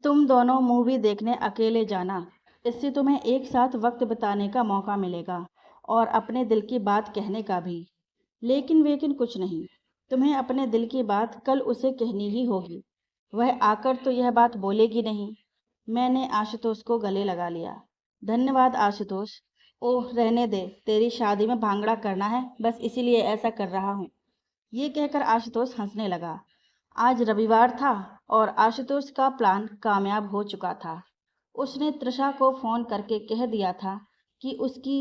तुम दोनों मूवी देखने अकेले जाना। इससे तुम्हें एक साथ वक्त बिताने का मौका मिलेगा और अपने दिल की बात कहने का भी। लेकिन कुछ नहीं। तुम्हें अपने दिल की बात कल उसे कहनी ही होगी। वह आकर तो यह बात बोलेगी नहीं। मैंने आशुतोष को गले लगा लिया। धन्यवाद आशुतोष। ओह रहने दे, तेरी शादी में भांगड़ा करना है, बस इसीलिए ऐसा कर रहा हूँ। ये कहकर आशुतोष हंसने लगा। आज रविवार था और आशुतोष का प्लान कामयाब हो चुका था। उसने तृषा को फोन करके कह दिया था कि उसकी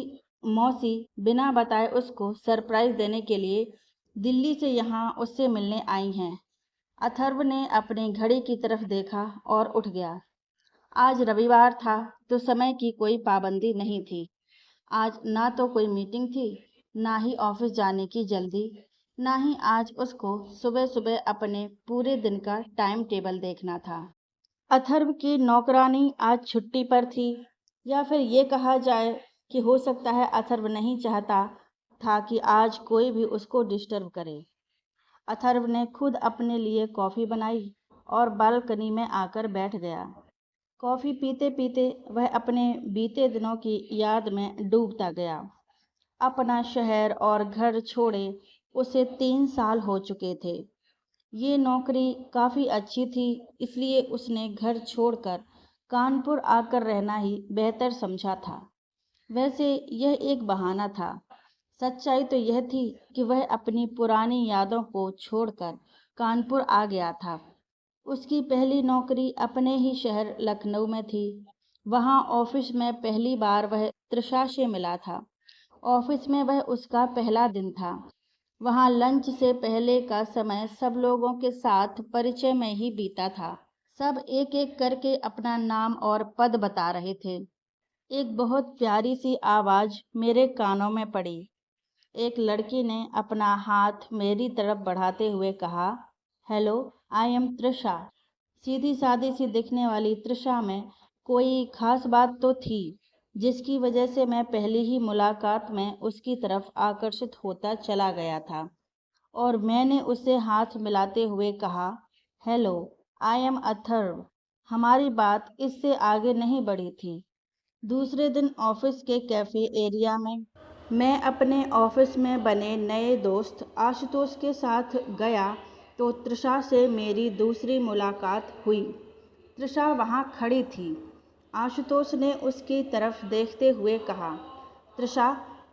मौसी बिना बताए उसको सरप्राइज देने के लिए दिल्ली से यहाँ उससे मिलने आई हैं। अथर्व ने अपनी घड़ी की तरफ देखा और उठ गया। आज रविवार था तो समय की कोई पाबंदी नहीं थी। आज ना तो कोई मीटिंग थी, ना ही ऑफिस जाने की जल्दी, ना ही आज उसको सुबह सुबह अपने पूरे दिन का टाइम टेबल देखना था। अथर्व की नौकरानी आज छुट्टी पर थी, या फिर ये कहा जाए कि हो सकता है अथर्व नहीं चाहता था कि आज कोई भी उसको डिस्टर्ब करे। अथर्व ने खुद अपने लिए कॉफ़ी बनाई और बालकनी में आकर बैठ गया। कॉफ़ी पीते पीते वह अपने बीते दिनों की याद में डूबता गया। अपना शहर और घर छोड़े उसे 3 साल हो चुके थे। ये नौकरी काफ़ी अच्छी थी, इसलिए उसने घर छोड़कर कानपुर आकर रहना ही बेहतर समझा था। वैसे यह एक बहाना था। सच्चाई तो यह थी कि वह अपनी पुरानी यादों को छोड़कर कानपुर आ गया था। उसकी पहली नौकरी अपने ही शहर लखनऊ में थी। वहाँ ऑफिस में पहली बार वह तृषा से मिला था। ऑफिस में वह उसका पहला दिन था। वहाँ लंच से पहले का समय सब लोगों के साथ परिचय में ही बीता था। सब एक एक करके अपना नाम और पद बता रहे थे। एक बहुत प्यारी सी आवाज़ मेरे कानों में पड़ी। एक लड़की ने अपना हाथ मेरी तरफ बढ़ाते हुए कहा, हेलो, आई एम तृषा। सीधी सादी सी दिखने वाली तृषा में कोई खास बात तो थी, जिसकी वजह से मैं पहली ही मुलाकात में उसकी तरफ आकर्षित होता चला गया था। और मैंने उससे हाथ मिलाते हुए कहा, हेलो, आई एम अथर्व। हमारी बात इससे आगे नहीं बढ़ी थी। दूसरे दिन ऑफिस के कैफ़े एरिया में मैं अपने ऑफिस में बने नए दोस्त आशुतोष के साथ गया तो तृषा से मेरी दूसरी मुलाकात हुई। तृषा वहाँ खड़ी थी। आशुतोष ने उसकी तरफ देखते हुए कहा, तृषा,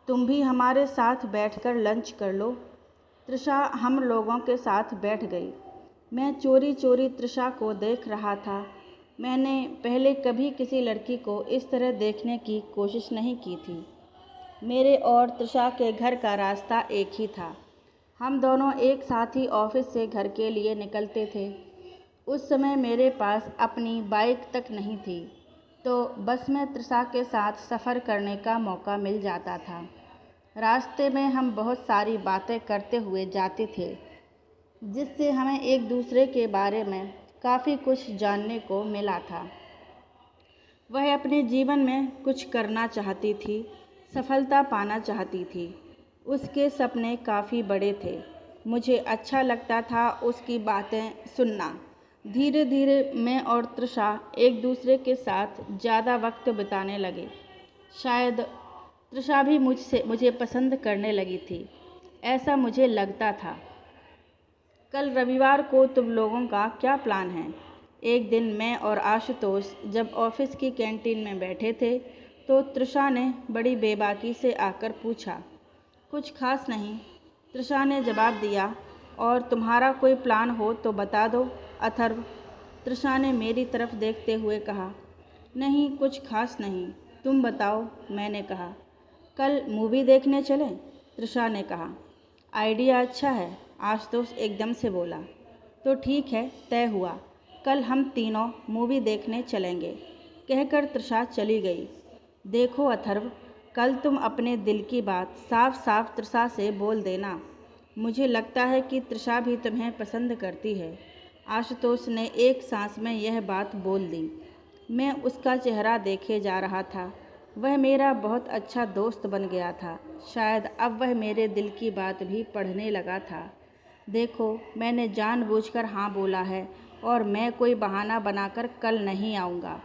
तुम भी हमारे साथ बैठकर लंच कर लो। तृषा हम लोगों के साथ बैठ गई। मैं चोरी चोरी तृषा को देख रहा था। मैंने पहले कभी किसी लड़की को इस तरह देखने की कोशिश नहीं की थी। मेरे और तृषा के घर का रास्ता एक ही था। हम दोनों एक साथ ही ऑफिस से घर के लिए निकलते थे। उस समय मेरे पास अपनी बाइक तक नहीं थी, तो बस में तृषा के साथ सफ़र करने का मौका मिल जाता था। रास्ते में हम बहुत सारी बातें करते हुए जाते थे, जिससे हमें एक दूसरे के बारे में काफ़ी कुछ जानने को मिला था। वह अपने जीवन में कुछ करना चाहती थी, सफलता पाना चाहती थी। उसके सपने काफ़ी बड़े थे। मुझे अच्छा लगता था उसकी बातें सुनना। धीरे धीरे मैं और तृषा एक दूसरे के साथ ज़्यादा वक्त बिताने लगे। शायद तृषा भी मुझे पसंद करने लगी थी, ऐसा मुझे लगता था। कल रविवार को तुम लोगों का क्या प्लान है? एक दिन मैं और आशुतोष जब ऑफिस की कैंटीन में बैठे थे तो तृषा ने बड़ी बेबाकी से आकर पूछा। कुछ खास नहीं, तृषा ने जवाब दिया। और तुम्हारा कोई प्लान हो तो बता दो अथर्व। तृषा ने मेरी तरफ देखते हुए कहा। नहीं, कुछ खास नहीं, तुम बताओ, मैंने कहा। कल मूवी देखने चलें? तृषा ने कहा। आइडिया अच्छा है, आशुतोष एकदम से बोला। तो ठीक है, तय हुआ। कल हम तीनों मूवी देखने चलेंगे, कहकर तृषा चली गई। देखो अथर्व, कल तुम अपने दिल की बात साफ साफ तृषा से बोल देना। मुझे लगता है कि तृषा भी तुम्हें पसंद करती है। आशुतोष ने एक सांस में यह बात बोल दी। मैं उसका चेहरा देखे जा रहा था। वह मेरा बहुत अच्छा दोस्त बन गया था। शायद अब वह मेरे दिल की बात भी पढ़ने लगा था। देखो, मैंने जानबूझकर हाँ बोला है और मैं कोई बहाना बनाकर कल नहीं आऊँगा।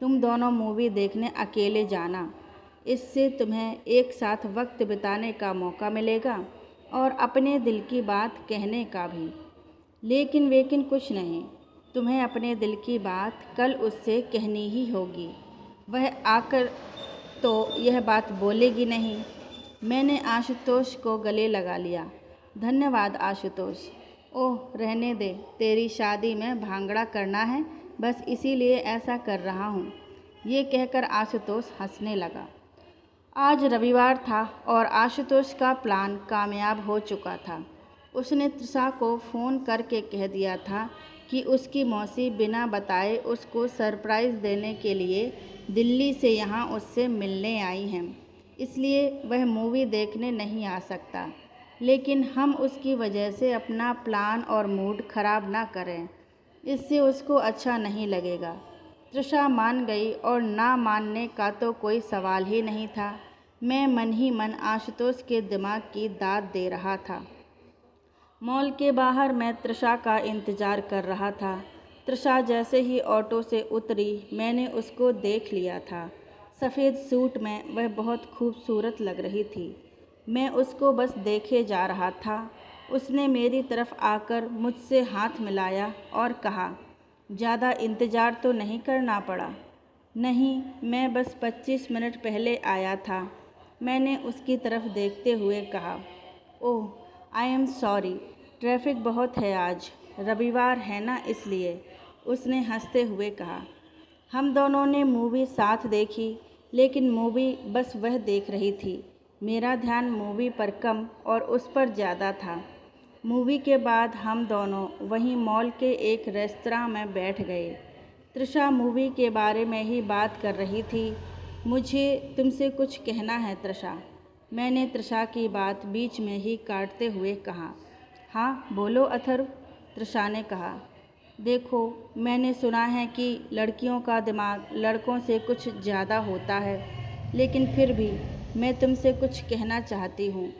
तुम दोनों मूवी देखने अकेले जाना। इससे तुम्हें एक साथ वक्त बिताने का मौका मिलेगा और अपने दिल की बात कहने का भी। लेकिन कुछ नहीं, तुम्हें अपने दिल की बात कल उससे कहनी ही होगी। वह आकर तो यह बात बोलेगी नहीं। मैंने आशुतोष को गले लगा लिया। धन्यवाद आशुतोष। ओह रहने दे, तेरी शादी में भांगड़ा करना है, बस इसीलिए ऐसा कर रहा हूँ। ये कहकर आशुतोष हंसने लगा। आज रविवार था और आशुतोष का प्लान कामयाब हो चुका था। उसने तृषा को फ़ोन करके कह दिया था कि उसकी मौसी बिना बताए उसको सरप्राइज़ देने के लिए दिल्ली से यहाँ उससे मिलने आई हैं, इसलिए वह मूवी देखने नहीं आ सकता। लेकिन हम उसकी वजह से अपना प्लान और मूड ख़राब ना करें, इससे उसको अच्छा नहीं लगेगा। तृषा मान गई और ना मानने का तो कोई सवाल ही नहीं था। मैं मन ही मन आशुतोष के दिमाग की दाद दे रहा था। मॉल के बाहर मैं तृषा का इंतज़ार कर रहा था। तृषा जैसे ही ऑटो से उतरी मैंने उसको देख लिया था। सफ़ेद सूट में वह बहुत खूबसूरत लग रही थी। मैं उसको बस देखे जा रहा था। उसने मेरी तरफ आकर मुझसे हाथ मिलाया और कहा, ज़्यादा इंतज़ार तो नहीं करना पड़ा? नहीं, मैं बस 25 मिनट पहले आया था, मैंने उसकी तरफ देखते हुए कहा। ओह, आई एम सॉरी, ट्रैफिक बहुत है आज, रविवार है ना इसलिए, उसने हंसते हुए कहा। हम दोनों ने मूवी साथ देखी, लेकिन मूवी बस वह देख रही थी। मेरा ध्यान मूवी पर कम और उस पर ज़्यादा था। मूवी के बाद हम दोनों वहीं मॉल के एक रेस्तरां में बैठ गए। तृषा मूवी के बारे में ही बात कर रही थी। मुझे तुमसे कुछ कहना है तृषा, मैंने तृषा की बात बीच में ही काटते हुए कहा। हाँ बोलो अथर्व, तृषा ने कहा। देखो, मैंने सुना है कि लड़कियों का दिमाग लड़कों से कुछ ज़्यादा होता है, लेकिन फिर भी मैं तुमसे कुछ कहना चाहती हूँ।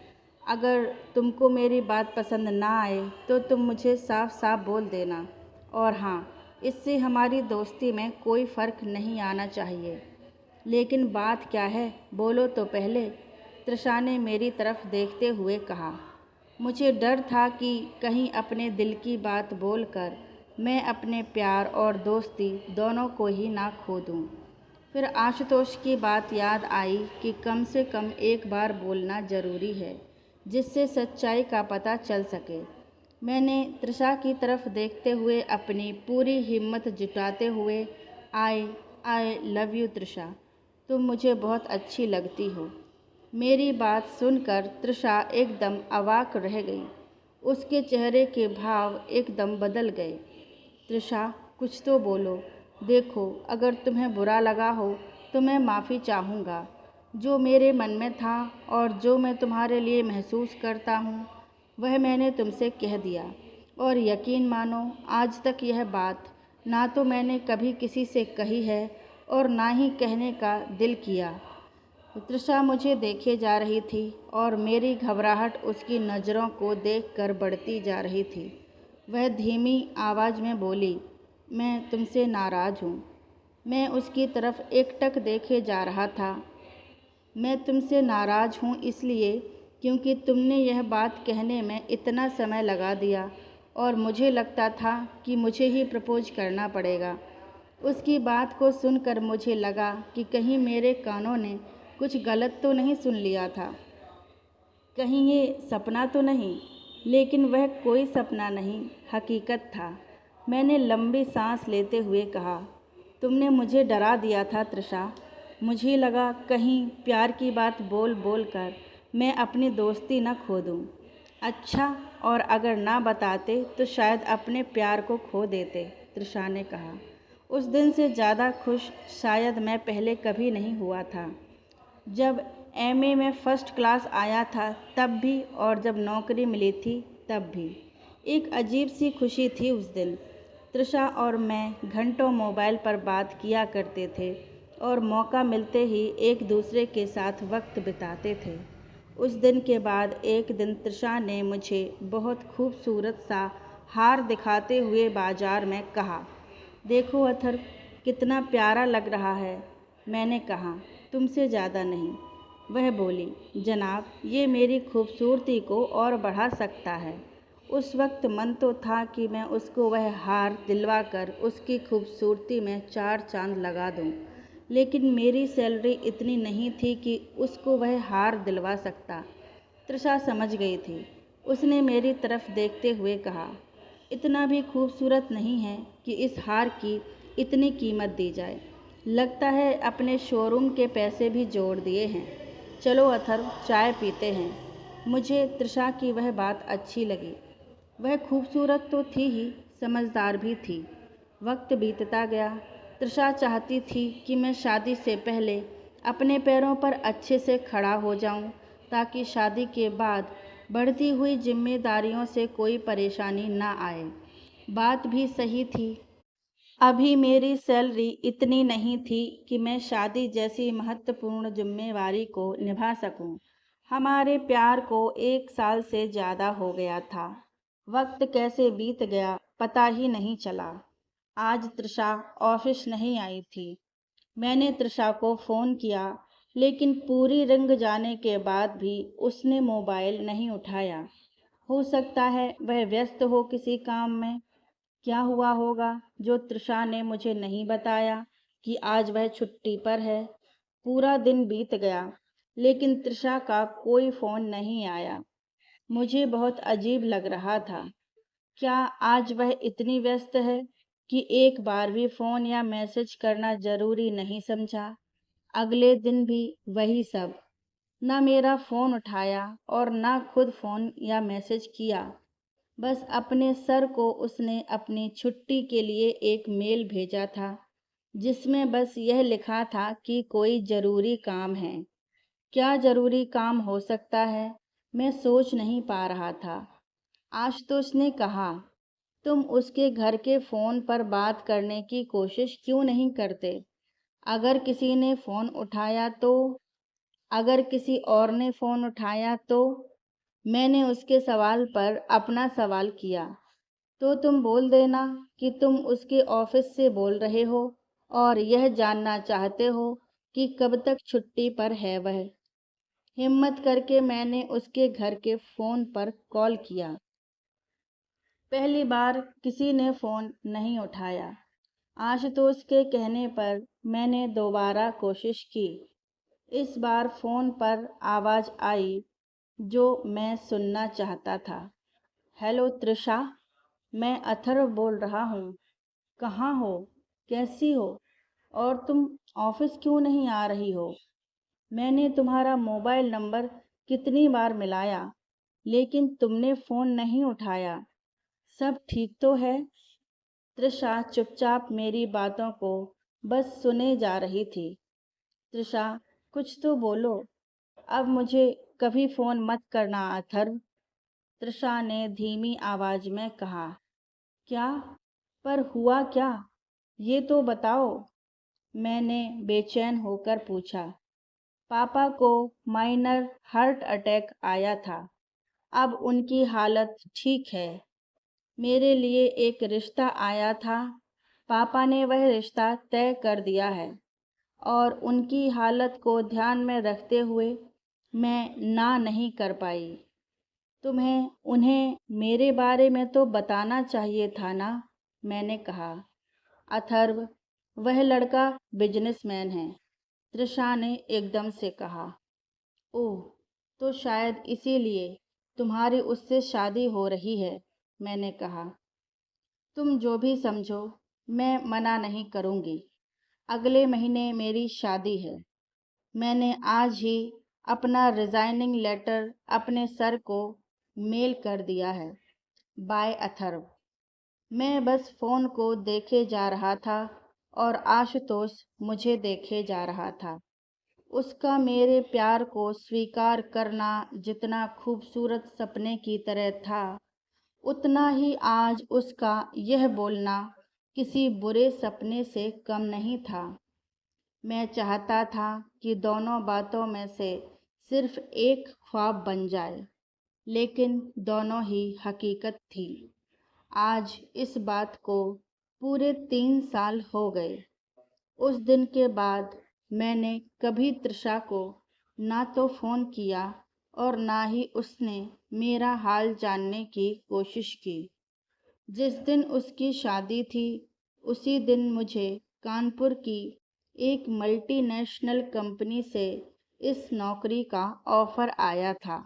अगर तुमको मेरी बात पसंद ना आए तो तुम मुझे साफ साफ बोल देना। और हाँ, इससे हमारी दोस्ती में कोई फ़र्क नहीं आना चाहिए। लेकिन बात क्या है, बोलो तो पहले, तृषा ने मेरी तरफ देखते हुए कहा। मुझे डर था कि कहीं अपने दिल की बात बोलकर मैं अपने प्यार और दोस्ती दोनों को ही ना खो दूँ। फिर आशुतोष की बात याद आई कि कम से कम एक बार बोलना ज़रूरी है, जिससे सच्चाई का पता चल सके। मैंने तृषा की तरफ देखते हुए अपनी पूरी हिम्मत जुटाते हुए आई लव यू तृषा, तुम मुझे बहुत अच्छी लगती हो। मेरी बात सुनकर तृषा एकदम अवाक रह गई। उसके चेहरे के भाव एकदम बदल गए। तृषा, कुछ तो बोलो। देखो, अगर तुम्हें बुरा लगा हो तो मैं माफ़ी चाहूँगा। जो मेरे मन में था और जो मैं तुम्हारे लिए महसूस करता हूँ वह मैंने तुमसे कह दिया। और यकीन मानो, आज तक यह बात ना तो मैंने कभी किसी से कही है और ना ही कहने का दिल किया। तृषा मुझे देखे जा रही थी और मेरी घबराहट उसकी नज़रों को देखकर बढ़ती जा रही थी। वह धीमी आवाज़ में बोली, मैं तुमसे नाराज़ हूँ। मैं उसकी तरफ एकटक देखे जा रहा था। मैं तुमसे नाराज़ हूँ इसलिए क्योंकि तुमने यह बात कहने में इतना समय लगा दिया और मुझे लगता था कि मुझे ही प्रपोज़ करना पड़ेगा। उसकी बात को सुनकर मुझे लगा कि कहीं मेरे कानों ने कुछ गलत तो नहीं सुन लिया था, कहीं ये सपना तो नहीं। लेकिन वह कोई सपना नहीं, हकीकत था। मैंने लंबी सांस लेते हुए कहा, तुमने मुझे डरा दिया था तृषा। मुझे लगा कहीं प्यार की बात बोल बोल कर मैं अपनी दोस्ती न खो दूँ। अच्छा, और अगर ना बताते तो शायद अपने प्यार को खो देते, तृषा ने कहा। उस दिन से ज़्यादा खुश शायद मैं पहले कभी नहीं हुआ था। जब एमए में फर्स्ट क्लास आया था तब भी, और जब नौकरी मिली थी तब भी। एक अजीब सी खुशी थी उस दिन। तृषा और मैं घंटों मोबाइल पर बात किया करते थे और मौका मिलते ही एक दूसरे के साथ वक्त बिताते थे। उस दिन के बाद एक दिन तृषा ने मुझे बहुत खूबसूरत सा हार दिखाते हुए बाजार में कहा, देखो अथर्व, कितना प्यारा लग रहा है। मैंने कहा, तुमसे ज़्यादा नहीं। वह बोली, जनाब, ये मेरी खूबसूरती को और बढ़ा सकता है। उस वक्त मन तो था कि मैं उसको वह हार दिलवा कर उसकी खूबसूरती में 4 चांद लगा दूं, लेकिन मेरी सैलरी इतनी नहीं थी कि उसको वह हार दिलवा सकता। तृषा समझ गई थी। उसने मेरी तरफ देखते हुए कहा, इतना भी खूबसूरत नहीं है कि इस हार की इतनी कीमत दी जाए। लगता है अपने शोरूम के पैसे भी जोड़ दिए हैं। चलो अथर्व, चाय पीते हैं। मुझे तृषा की वह बात अच्छी लगी। वह खूबसूरत तो थी ही, समझदार भी थी। वक्त बीतता गया। तृषा चाहती थी कि मैं शादी से पहले अपने पैरों पर अच्छे से खड़ा हो जाऊं, ताकि शादी के बाद बढ़ती हुई जिम्मेदारियों से कोई परेशानी ना आए। बात भी सही थी। अभी मेरी सैलरी इतनी नहीं थी कि मैं शादी जैसी महत्वपूर्ण जिम्मेवारी को निभा सकूं। हमारे प्यार को 1 साल से ज़्यादा हो गया था। वक्त कैसे बीत गया पता ही नहीं चला। आज तृषा ऑफिस नहीं आई थी। मैंने तृषा को फ़ोन किया, लेकिन पूरी रंग जाने के बाद भी उसने मोबाइल नहीं उठाया। हो सकता है वह व्यस्त हो किसी काम में। क्या हुआ होगा जो तृषा ने मुझे नहीं बताया कि आज वह छुट्टी पर है। पूरा दिन बीत गया, लेकिन तृषा का कोई फ़ोन नहीं आया। मुझे बहुत अजीब लग रहा था। क्या आज वह इतनी व्यस्त है कि एक बार भी फ़ोन या मैसेज करना ज़रूरी नहीं समझा? अगले दिन भी वही सब। ना मेरा फ़ोन उठाया और ना खुद फ़ोन या मैसेज किया। बस अपने सर को उसने अपनी छुट्टी के लिए एक मेल भेजा था, जिसमें बस यह लिखा था कि कोई ज़रूरी काम है। क्या ज़रूरी काम हो सकता है, मैं सोच नहीं पा रहा था। आशुतोष ने कहा, तुम उसके घर के फ़ोन पर बात करने की कोशिश क्यों नहीं करते? अगर किसी ने फ़ोन उठाया तो? अगर किसी और ने फ़ोन उठाया तो? मैंने उसके सवाल पर अपना सवाल किया। तो तुम बोल देना कि तुम उसके ऑफिस से बोल रहे हो और यह जानना चाहते हो कि कब तक छुट्टी पर है वह। हिम्मत करके मैंने उसके घर के फ़ोन पर कॉल किया। पहली बार किसी ने फ़ोन नहीं उठाया। आशुतोष के कहने पर मैंने दोबारा कोशिश की। इस बार फ़ोन पर आवाज़ आई जो मैं सुनना चाहता था। हेलो तृषा, मैं अथर्व बोल रहा हूँ। कहाँ हो? कैसी हो? और तुम ऑफिस क्यों नहीं आ रही हो? मैंने तुम्हारा मोबाइल नंबर कितनी बार मिलाया, लेकिन तुमने फ़ोन नहीं उठाया। सब ठीक तो है? तृषा चुपचाप मेरी बातों को बस सुने जा रही थी। तृषा, कुछ तो बोलो। अब मुझे कभी फ़ोन मत करना अथर्व, तृषा ने धीमी आवाज़ में कहा। क्या? पर हुआ क्या? ये तो बताओ, मैंने बेचैन होकर पूछा। पापा को माइनर हार्ट अटैक आया था। अब उनकी हालत ठीक है। मेरे लिए एक रिश्ता आया था। पापा ने वह रिश्ता तय कर दिया है और उनकी हालत को ध्यान में रखते हुए मैं ना नहीं कर पाई। तुम्हें उन्हें मेरे बारे में तो बताना चाहिए था ना, मैंने कहा। अथर्व, वह लड़का बिजनेसमैन है, तृषा ने एकदम से कहा। ओह, तो शायद इसीलिए तुम्हारी उससे शादी हो रही है, मैंने कहा। तुम जो भी समझो, मैं मना नहीं करूँगी। अगले महीने मेरी शादी है। मैंने आज ही अपना रिज़ाइनिंग लेटर अपने सर को मेल कर दिया है। बाय अथर्व। मैं बस फ़ोन को देखे जा रहा था और आशुतोष मुझे देखे जा रहा था। उसका मेरे प्यार को स्वीकार करना जितना खूबसूरत सपने की तरह था, उतना ही आज उसका यह बोलना किसी बुरे सपने से कम नहीं था। मैं चाहता था कि दोनों बातों में से सिर्फ एक ख्वाब बन जाए, लेकिन दोनों ही हकीकत थी। आज इस बात को पूरे 3 साल हो गए। उस दिन के बाद मैंने कभी तृषा को ना तो फ़ोन किया और ना ही उसने मेरा हाल जानने की कोशिश की। जिस दिन उसकी शादी थी, उसी दिन मुझे कानपुर की एक मल्टीनेशनल कंपनी से इस नौकरी का ऑफ़र आया था।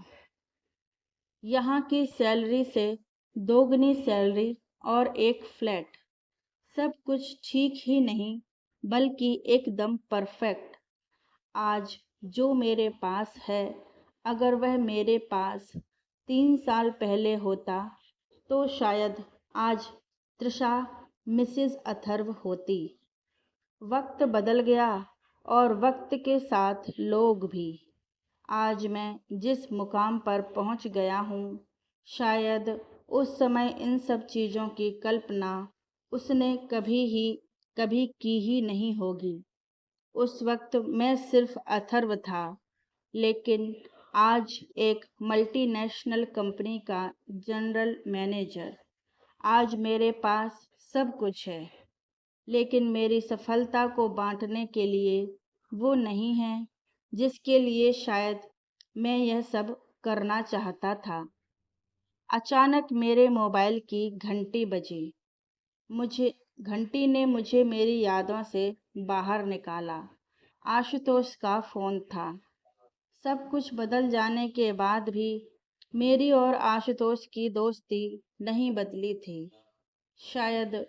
यहाँ की सैलरी से दोगुनी सैलरी और एक फ्लैट, सब कुछ ठीक ही नहीं बल्कि एकदम परफेक्ट। आज जो मेरे पास है, अगर वह मेरे पास 3 साल पहले होता तो शायद आज तृषा मिसेस अथर्व होती। वक्त बदल गया और वक्त के साथ लोग भी। आज मैं जिस मुकाम पर पहुंच गया हूँ, शायद उस समय इन सब चीज़ों की कल्पना उसने कभी की ही नहीं होगी। उस वक्त मैं सिर्फ अथर्व था, लेकिन आज एक मल्टीनेशनल कंपनी का जनरल मैनेजर। आज मेरे पास सब कुछ है, लेकिन मेरी सफलता को बांटने के लिए वो नहीं है जिसके लिए शायद मैं यह सब करना चाहता था। अचानक मेरे मोबाइल की घंटी बजी। मुझे घंटी ने मुझे मेरी यादों से बाहर निकाला। आशुतोष का फ़ोन था। सब कुछ बदल जाने के बाद भी मेरी और आशुतोष की दोस्ती नहीं बदली थी। शायद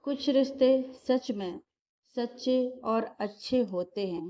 कुछ रिश्ते सच में सच्चे और अच्छे होते हैं।